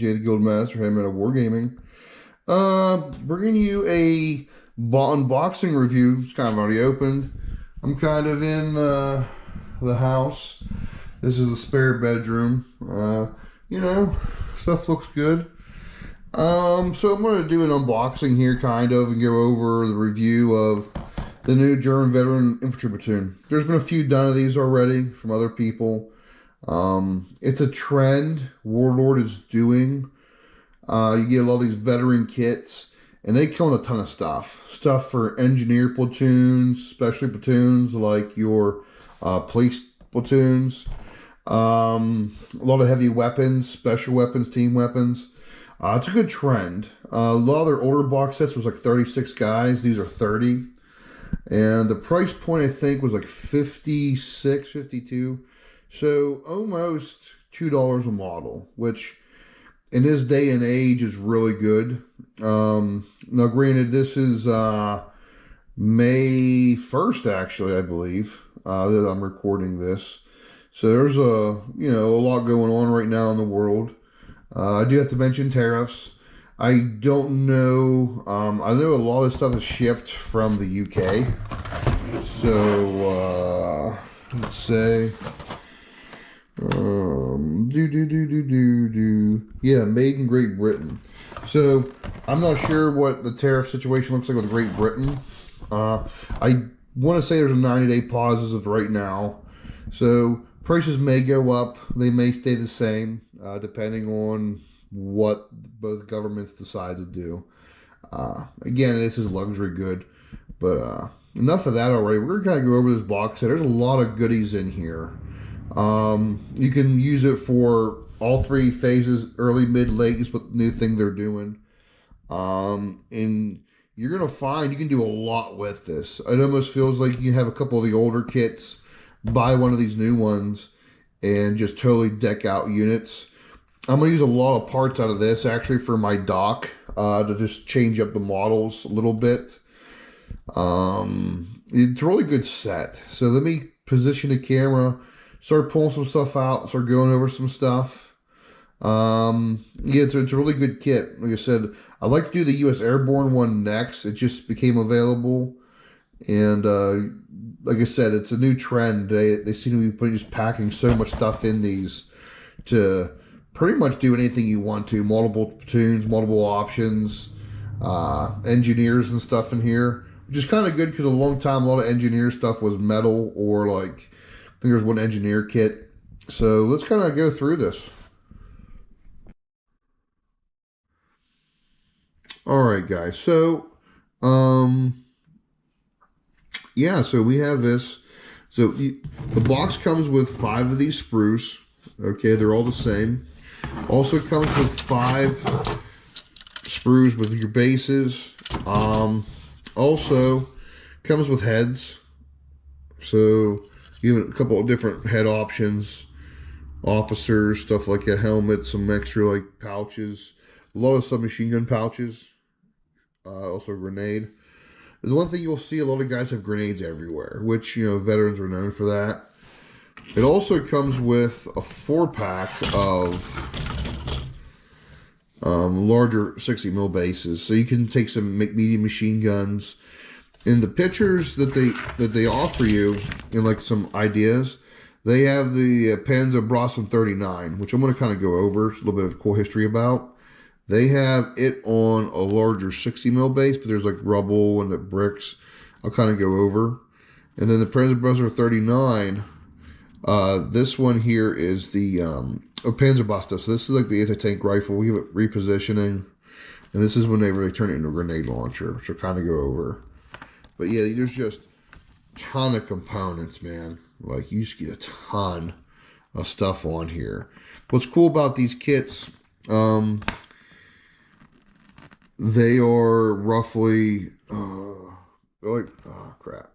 TJ the Guild Master, Handman of Wargaming. Bringing you a unboxing review. It's kind of already opened. I'm kind of in the house. This is the spare bedroom. Stuff looks good. So I'm going to do an unboxing here, kind of, and go over the review of the new Germen Veteran infantry platoon. There's been a few done of these already from other people. It's a trend Warlord is doing. You get a lot of these veteran kits, and they come with a ton of stuff. Stuff for engineer platoons, specialty platoons, like your police platoons. A lot of heavy weapons, special weapons, team weapons. It's a good trend. A lot of their older box sets was like 36 guys. These are 30. And the price point, I think, was like 56, 52. So almost $2 a model, which in this day and age is really good. Now, granted, this is May 1st, actually, I believe, that I'm recording this. So there's a lot going on right now in the world. I do have to mention tariffs. I don't know. I know a lot of stuff is shipped from the UK. So let's say, yeah, made in Great Britain. So I'm not sure what the tariff situation looks like with Great Britain. I want to say there's a 90-day pause as of right now. So prices may go up. They may stay the same, depending on what both governments decide to do. Again, this is luxury good, but enough of that already. We're going to kind of go over this box set. There's a lot of goodies in here. You can use it for all three phases, early, mid, late, is what the new thing they're doing. And you're going to find you can do a lot with this. It almost feels like you have a couple of the older kits, buy one of these new ones, and just totally deck out units. I'm going to use a lot of parts out of this, actually, for my dock, to just change up the models a little bit. It's a really good set. So let me position the camera, start pulling some stuff out, start going over some stuff. Yeah, it's a really good kit. Like I said, I'd like to do the U.S. Airborne one next. It just became available. And like I said, it's a new trend. They seem to be just packing so much stuff in these to pretty much do anything you want to. Multiple platoons, multiple options, engineers and stuff in here. Which is kind of good because a long time, a lot of engineer stuff was metal or like, I think there's one engineer kit. So let's kind of go through this. All right, guys. So, yeah, so we have this. So the box comes with 5 of these sprues. Okay, they're all the same. Also comes with 5 sprues with your bases. Also comes with heads. So you have a couple of different head options. Officers, stuff like a helmet, some extra like pouches. A lot of submachine gun pouches. Also a grenade. The one thing you'll see, a lot of guys have grenades everywhere, which, veterans are known for that. It also comes with a 4-pack of larger 60 mil bases, so you can take some medium machine guns. In the pictures that they offer you, in like some ideas, they have the Panzer Brosnan 39, which I'm going to kind of go over. It's a little bit of cool history about. They have it on a larger 60 mil base, but there's like rubble and the bricks. I'll kind of go over. And then the Panzer Brosnan 39, this one here is the Panzer Buster. So this is like the anti-tank rifle. We have it repositioning. And this is when they really turn it into a grenade launcher, which I'll kind of go over. But yeah, there's just a ton of components, man. Like, you just get a ton of stuff on here. What's cool about these kits, they are roughly, crap.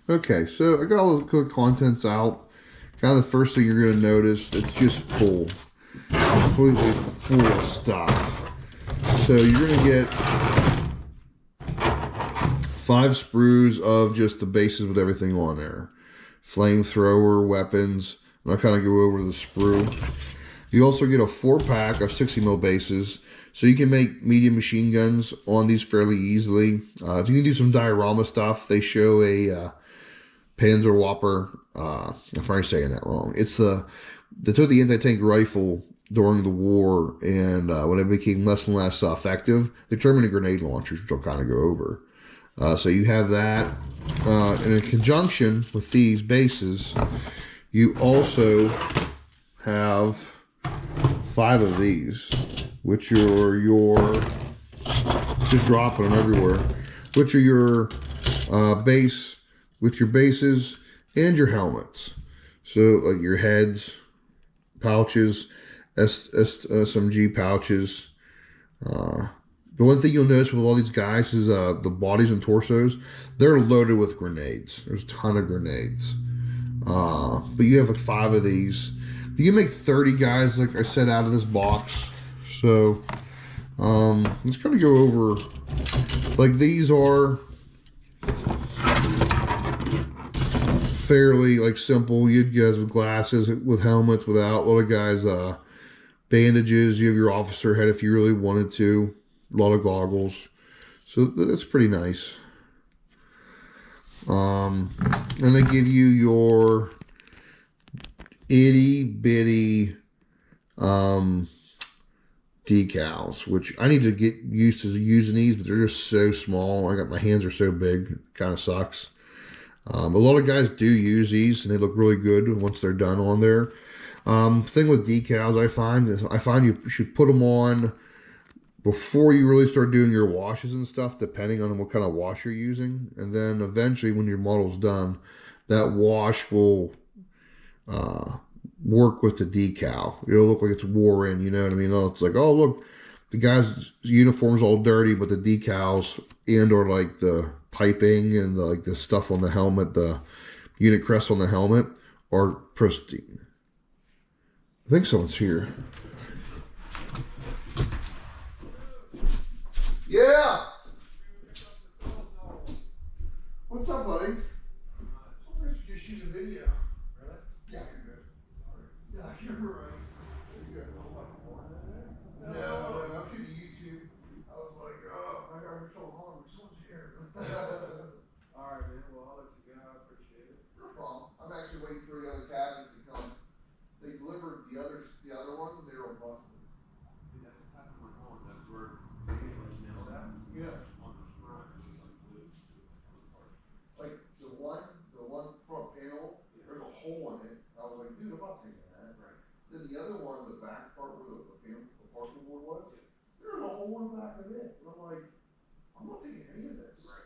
Okay, so I got all the contents out. Kind of the first thing you're going to notice, it's just full. Completely full of stuff. So you're going to get 5 sprues of just the bases with everything on there. flamethrower weapons. And I'll kind of go over the sprue. You also get a 4-pack of 60 mil bases, so you can make medium machine guns on these fairly easily. You can do some diorama stuff. They show a Panzer Whopper. I'm probably saying that wrong. It's they took the anti-tank rifle during the war, and when it became less and less effective, they turned into grenade launchers, which I'll kind of go over. So you have that, and in conjunction with these bases, you also have 5 of these, which are your just dropping them everywhere, which are your base with your bases and your helmets. So like your heads, pouches, SMG pouches. The one thing you'll notice with all these guys is the bodies and torsos, they're loaded with grenades. There's a ton of grenades. But you have like 5 of these. You can make 30 guys, like I said, out of this box. So let's kind of go over, like these are fairly like simple. You guys with glasses, with helmets, without. A lot of guys bandages. You have your officer head if you really wanted to. A lot of goggles. So that's pretty nice. And they give you your itty bitty decals, which I need to get used to using these, but they're just so small. My hands are so big, it kind of sucks. A lot of guys do use these, and they look really good once they're done on there. Thing with decals, I find you should put them on before you really start doing your washes and stuff, depending on what kind of wash you're using. And then eventually, when your model's done, that wash will work with the decal. It'll look like it's wore in, you know what I mean? It's like, oh, look, the guy's uniform's all dirty, but the decals and or like the piping and like the stuff on the helmet, the unit crest on the helmet are pristine. I think someone's here. Yeah. What's up, buddy? I should just shoot a video. Really? Yeah, you're good. Yeah, you're right. You're good. No, I'm shooting YouTube. I was like, oh, my God, we're so hungry. Someone's here. All right, man. Well, I'll let you go. I appreciate it. No problem. I'm actually waiting for the other cabinets to come. They delivered the other ones. They were busted. See, that's the type of my home. That's where they get like nailed out. Yeah. On the front, it was like blue. Like the one front panel, yeah. There's a hole in it. I was like, dude, I'm not taking that. Right. Then the other one, the back part where the panel, the particle board was, yeah. There's a hole in the back of it. And I'm like, I'm not taking any of this. Right.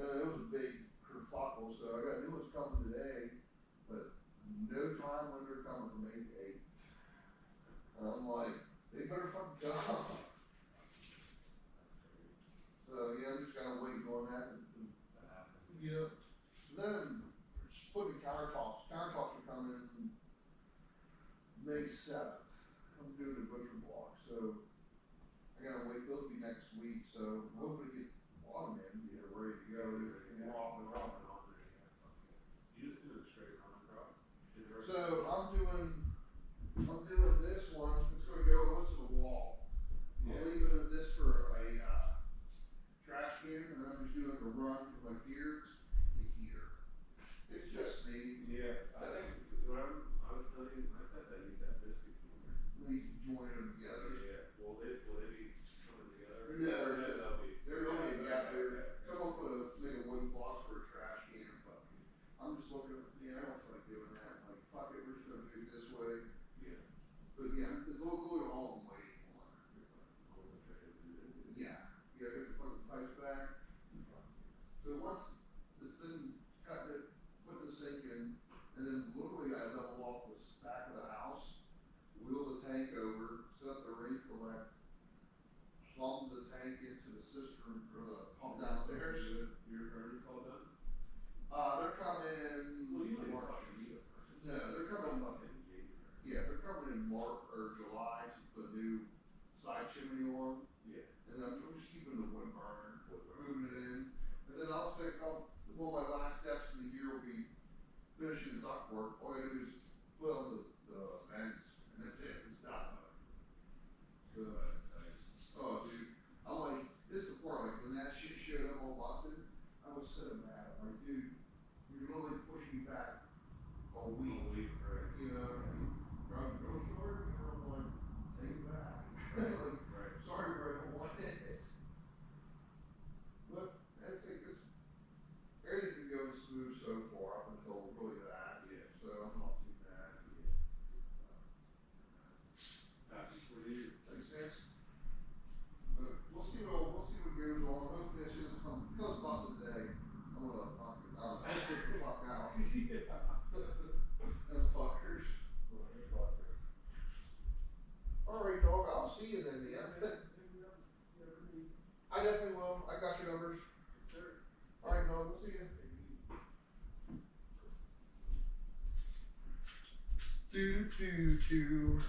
And it was a big kerfuffle, so I got new ones coming today, but no time when they're coming from 8 to 8. And I'm like, they better fucking go. So yeah, I'm just kind of waiting on that. Yeah. Then just putting countertops. Countertops are coming May 7th. I'm doing a butcher block, so I gotta wait. Those will be next week. So I'm hoping to get a lot of men, get it ready to go. On there. You just do a straight run across. So I'm doing this one. It's gonna go close to the wall. Yeah. I'm leaving this for a trash can, and I'm just doing a run from like here to here. It's just me. Yeah, I think what I was telling you, I said that needs that biscuit cleaner. We join them together. Yeah. Will they be coming together? No, they'll be. There will be a gap there. Someone make a wooden box for a trash can. I'm just looking at, I don't feel like doing that. Like, fuck it, we're just gonna do it this way. Yeah. But yeah, there's a little glue at home waiting on. Yeah. Yeah, get the fucking pipes back. So once this thing, cut it, put the sink in, and then literally I level off the back of the house, wheel the tank over, set up the rain collect, plumb the tank into the cistern or the pump downstairs. Your furnace all done? They're coming. Well, you March. need a furnace. No, they're coming. Yeah, they're coming in March or July to put new busted, I was sitting mad. I'm like, dude, you're literally pushing me back a week. Right. You know, I mean, I was like, oh, sorry, you know, I'm like, take it back. Like, Right. sorry, bro, I don't want it. But I'd say this, everything's been going smooth so far up until really that. Yeah. So, Not too bad. Yeah. Happy for you. makes sense. But we'll see what goes on. Hopefully this just comes busted today. I'm gonna I'll get the fuck out. Them fuckers. Alright, dog, I'll see you then, man. I definitely will. I got your numbers. Alright, dog, we'll see you. YouTube.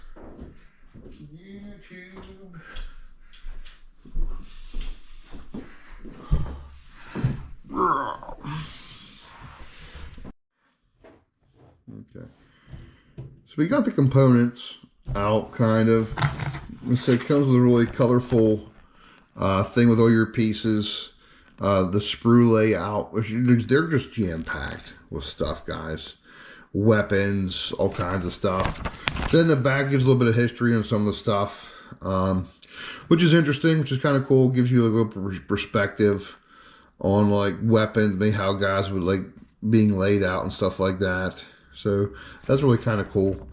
Okay. So we got the components out, kind of. So it comes with a really colorful thing with all your pieces. The sprue layout, which they're just jam-packed with stuff, guys. Weapons, all kinds of stuff. Then the back gives a little bit of history on some of the stuff, which is interesting, which is kind of cool. Gives you a little perspective on like weapons, maybe how guys would like being laid out and stuff like that. So that's really kind of cool.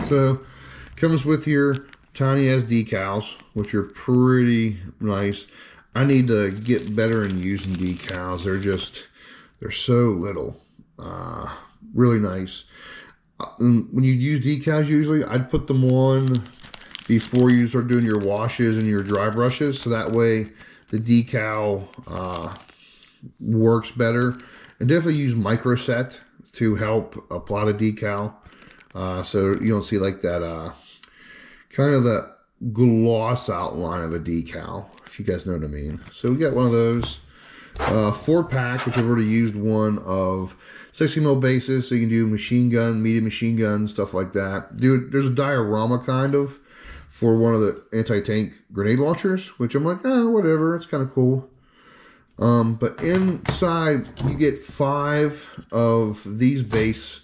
So comes with your tiny ass decals, which are pretty nice. I need to get better in using decals. They're so little. Really nice. When you use decals, usually I'd put them on before you start doing your washes and your dry brushes, so that way the decal works better. And definitely use microset to help apply the decal, so you don't see like that kind of the gloss outline of a decal, if you guys know what I mean. So we got one of those 4-pack, which I've already used one of 60mm bases, so you can do machine gun, medium machine gun, stuff like that. There's a diorama kind of for one of the anti-tank grenade launchers, which I'm like, oh, whatever, it's kind of cool. But inside you get 5 of these base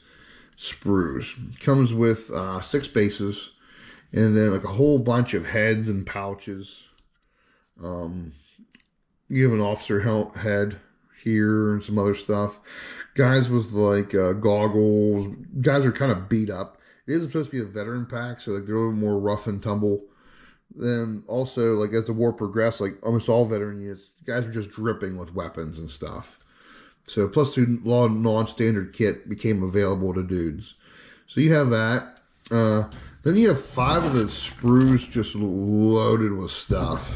sprues. Comes with 6 bases, and then like a whole bunch of heads and pouches. You have an officer head here and some other stuff. Guys with like goggles. Guys are kind of beat up. It is supposed to be a veteran pack, so like they're a little more rough and tumble. Then also, like as the war progressed, like almost all veteran units, guys were just dripping with weapons and stuff. So plus 2 non-standard kit became available to dudes. So you have that. Then you have 5 of the sprues just loaded with stuff.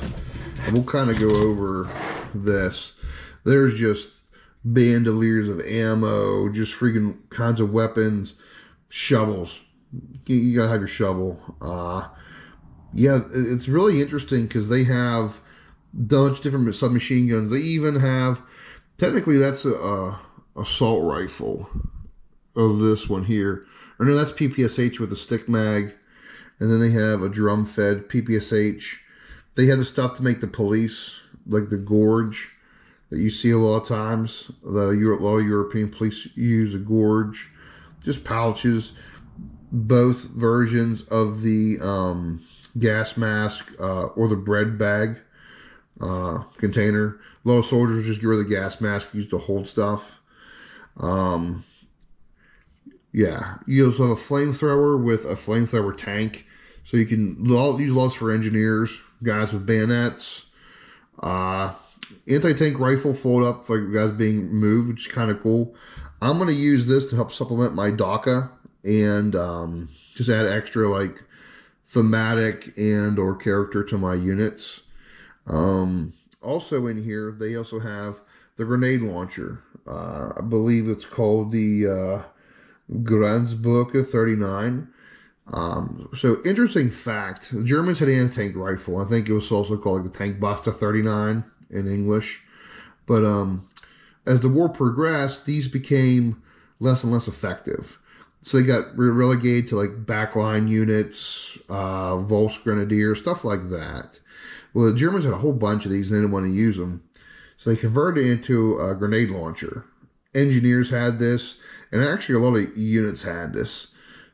And we'll kind of go over this. There's just bandoliers of ammo, just freaking kinds of weapons, shovels. You gotta have your shovel. Yeah, it's really interesting because they have a bunch of different submachine guns. They even have, technically that's a assault rifle of this one here. Or no, that's PPSH with a stick mag. And then they have a drum-fed PPSH. They have the stuff to make the police, like the gorge that you see a lot of times. A lot of European police use a gorge. Just pouches. Both versions of the gas mask or the bread bag container. A lot of soldiers just get rid of the gas mask, use to hold stuff. Yeah, you also have a flamethrower with a flamethrower tank, so you can use lots for engineers, guys with bayonets. Anti-tank rifle fold up for guys being moved, which is kind of cool. I'm going to use this to help supplement my DACA and just add extra like thematic and or character to my units. Also in here, they also have the grenade launcher. I believe it's called the Grenzbuche 39. So interesting fact, the Germans had an anti-tank rifle. I think it was also called like the Tank Buster 39 in English. But as the war progressed, these became less and less effective. So they got relegated to like backline units, Volks Grenadier, stuff like that, Well, the Germans had a whole bunch of these and they didn't want to use them. So they converted it into a grenade launcher. Engineers had this, and actually a lot of units had this.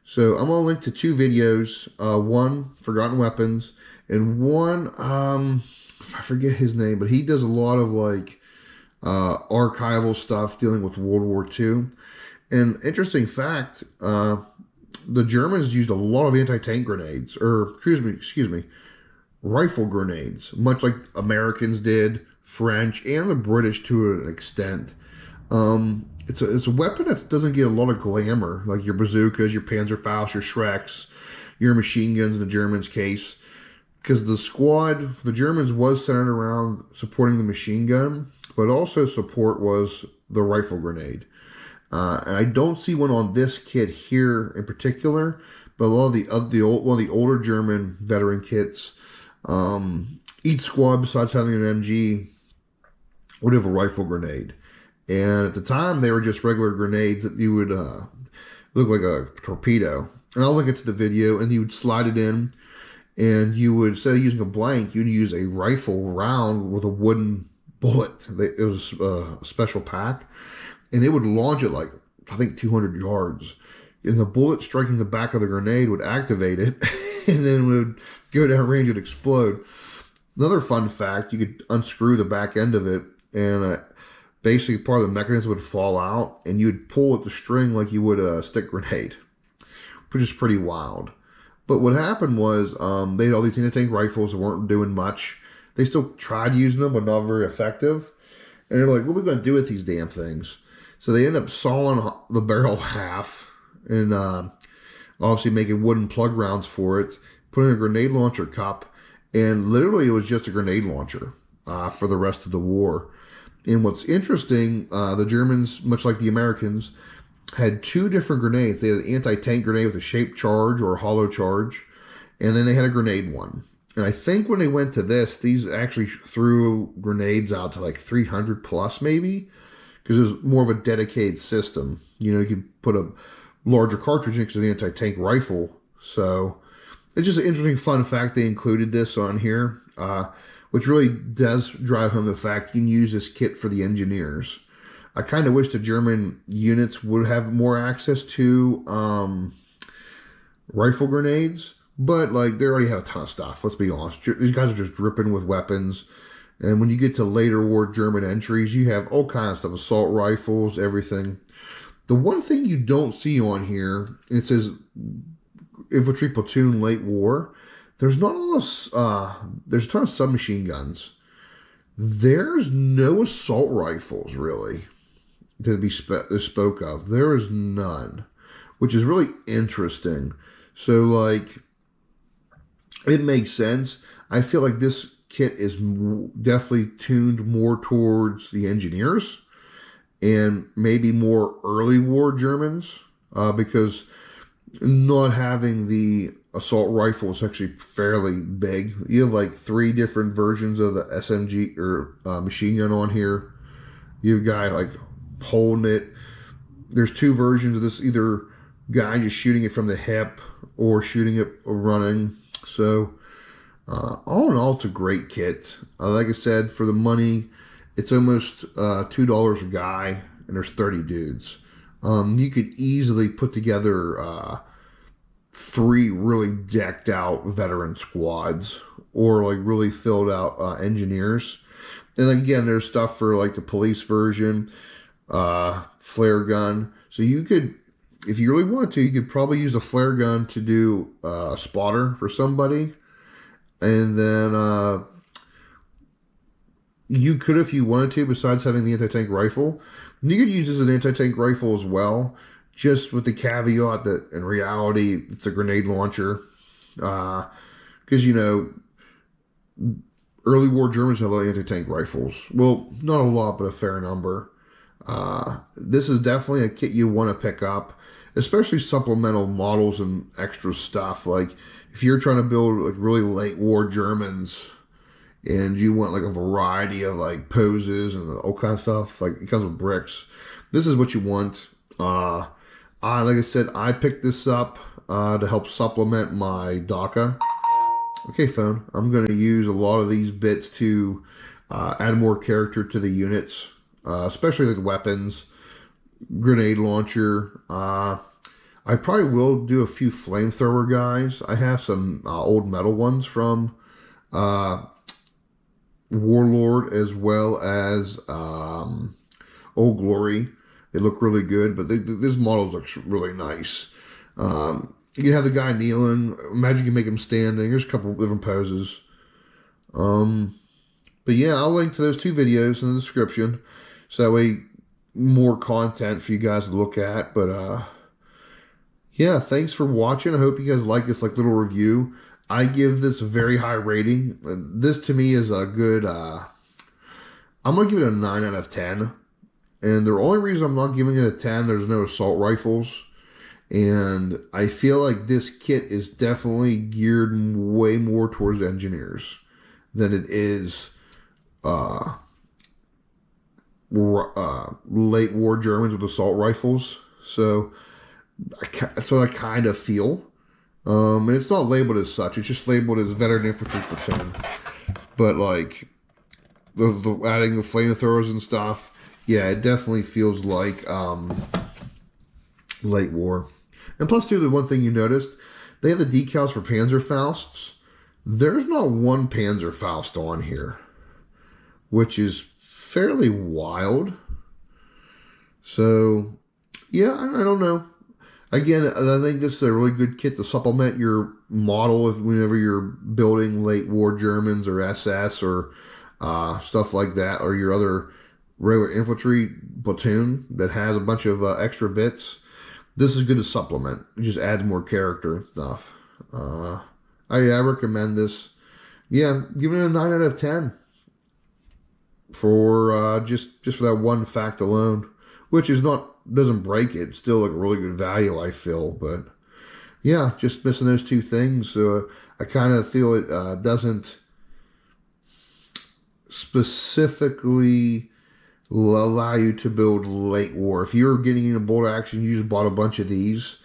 So I'm going to link to two videos. One, Forgotten Weapons, and one, I forget his name, but he does a lot of like archival stuff dealing with World War II. And interesting fact, the Germans used a lot of anti-tank grenades, or excuse me, rifle grenades, much like Americans did, French, and the British to an extent. It's a weapon that doesn't get a lot of glamour, like your bazookas, your Panzerfaust, your Shreks, your machine guns in the Germans' case, because the squad for the Germans was centered around supporting the machine gun, but also support was the rifle grenade. And I don't see one on this kit here in particular, but a lot of one of the older German veteran kits, each squad besides having an MG would have a rifle grenade. And at the time, they were just regular grenades that you would look like a torpedo. And I'll link it to the video, and you would slide it in, and you would, instead of using a blank, you'd use a rifle round with a wooden bullet. It was a special pack, and it would launch it like, I think, 200 yards. And the bullet striking the back of the grenade would activate it, and then it would go down range and explode. Another fun fact, you could unscrew the back end of it, and basically part of the mechanism would fall out, and you'd pull at the string like you would a stick grenade, which is pretty wild. But what happened was they had all these anti-tank rifles that weren't doing much. They still tried using them, but not very effective. And they're like, what are we going to do with these damn things? So they end up sawing the barrel half and obviously making wooden plug rounds for it, putting a grenade launcher cup, and literally it was just a grenade launcher for the rest of the war. And what's interesting, the Germans, much like the Americans, had two different grenades. They had an anti-tank grenade with a shaped charge or a hollow charge, and then they had a grenade one. And I think when they went to this, these actually threw grenades out to like 300 plus maybe, because it was more of a dedicated system. You know, you could put a larger cartridge in because it's an anti-tank rifle. So it's just an interesting fun fact they included this on here, which really does drive home the fact you can use this kit for the engineers. I kind of wish the German units would have more access to rifle grenades, but like they already have a ton of stuff. Let's be honest. These guys are just dripping with weapons. And when you get to later war German entries, you have all kinds of stuff, assault rifles, everything. The one thing you don't see on here, it says infantry platoon late war. There's not a lot there's a ton of submachine guns. There's no assault rifles really to be spoke of. There is none, which is really interesting. So like, it makes sense. I feel like this kit is definitely tuned more towards the engineers and maybe more early war Germans, because not having the assault rifle is actually fairly big. You have like 3 different versions of the SMG or machine gun on here. You have a guy like holding it. There's 2 versions of this, either guy just shooting it from the hip or shooting it running. So all in all, it's a great kit. Like I said, for the money, it's almost $2 a guy, and there's 30 dudes. You could easily put together 3 really decked out veteran squads, or like really filled out engineers. And again, there's stuff for like the police version, flare gun. So you could, if you really want to, you could probably use a flare gun to do a spotter for somebody. And then you could, if you wanted to, besides having the anti-tank rifle, you could use this as an anti-tank rifle as well, just with the caveat that in reality it's a grenade launcher. Because, you know, early war Germans have a lot of anti-tank rifles. Well, not a lot, but a fair number. This is definitely a kit you want to pick up, especially supplemental models and extra stuff. Like if you're trying to build like really late war Germans and you want like a variety of like poses and all kinds of stuff, like it comes with bricks, this is what you want. Like I said, I picked this up to help supplement my DACA. Okay, phone. I'm going to use a lot of these bits to add more character to the units, especially the weapons, grenade launcher. I probably will do a few flamethrower guys. I have some old metal ones from uh, Warlord as well as Old Glory. They look really good, but this model looks really nice. You can have the guy kneeling. Imagine you can make him standing. There's a couple of different poses. Um, but yeah, I'll link to those two videos in the description, so that way more content for you guys to look at. But yeah, thanks for watching. I hope you guys like this little review. I give this a very high rating. This to me is a good. I'm gonna give it a 9 out of 10. And the only reason I'm not giving it a 10, there's no assault rifles. And I feel like this kit is definitely geared way more towards engineers than it is late war Germans with assault rifles. So that's what I kind of feel. And it's not labeled as such. It's just labeled as veteran infantry platoon. But like the adding the flamethrowers and stuff, yeah, it definitely feels like late war. And plus, too, the one thing you noticed, they have the decals for Panzerfausts. There's not one Panzerfaust on here, which is fairly wild. So, yeah, I don't know. Again, I think this is a really good kit to supplement your model whenever you're building late war Germans or SS or stuff like that, or your other regular infantry platoon that has a bunch of extra bits. This is good to supplement. It just adds more character and stuff. I recommend this. Yeah, giving it a 9 out of 10 for just for that one fact alone, which is doesn't break it. It's still like a really good value, I feel. But yeah, just missing those two things. I kind of feel it doesn't specifically allow you to build late war. If you're getting into bolt action, you just bought a bunch of these,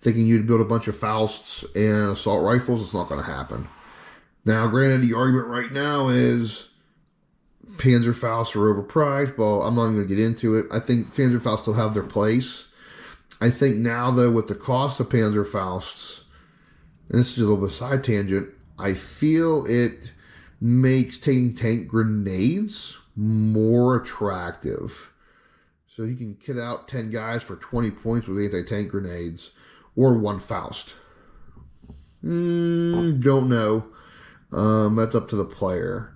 thinking you'd build a bunch of Fausts and assault rifles. It's not going to happen. Now, granted, the argument right now is Panzerfausts are overpriced. Well, I'm not even going to get into it. I think Panzerfausts still have their place. I think now, though, with the cost of Panzerfausts, and this is a little bit of a side tangent, I feel it makes taking tank grenades more attractive. So you can kit out 10 guys for 20 points with anti-tank grenades or one Faust. Don't know. That's up to the player.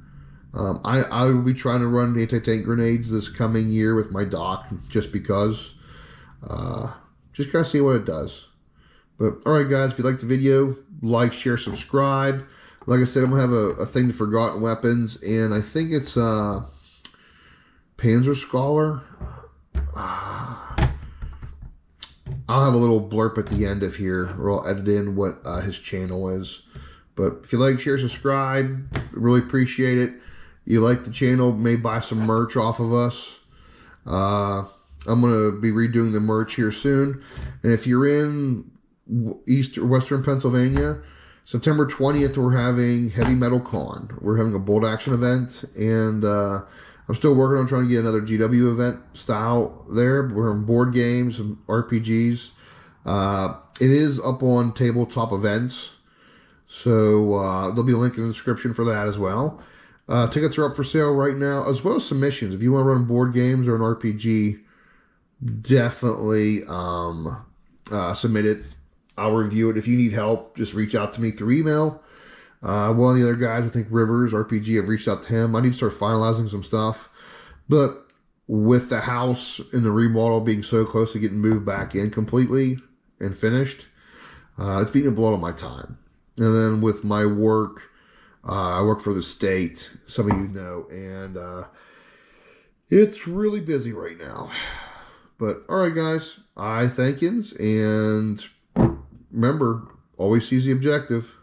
I will be trying to run anti-tank grenades this coming year with my doc just because. Just gotta see what it does. But alright guys, if you liked the video, like, share, subscribe. Like I said, I'm going to have a thing to forgotten weapons, and I think it's Panzer Scholar. I'll have a little blurb at the end of here, or I'll edit in what his channel is. But if you like, share, subscribe, really appreciate it. You like the channel, may buy some merch off of us. I'm going to be redoing the merch here soon. And if you're in East or Western Pennsylvania, September 20th, we're having Heavy Metal Con. We're having a bolt action event, and I'm still working on trying to get another GW event style there. We're in board games and RPGs. It is up on tabletop events, so there'll be a link in the description for that as well. Tickets are up for sale right now, as well as submissions. If you want to run board games or an RPG, definitely submit it. I'll review it. If you need help, just reach out to me through email. One of the other guys, I think Rivers RPG, I've reached out to him. I need to start finalizing some stuff. But with the house and the remodel being so close to getting moved back in completely and finished, it's being a blow on my time. And then with my work, I work for the state, some of you know, and it's really busy right now. But all right, guys, I thank yous, and remember, always seize the objective.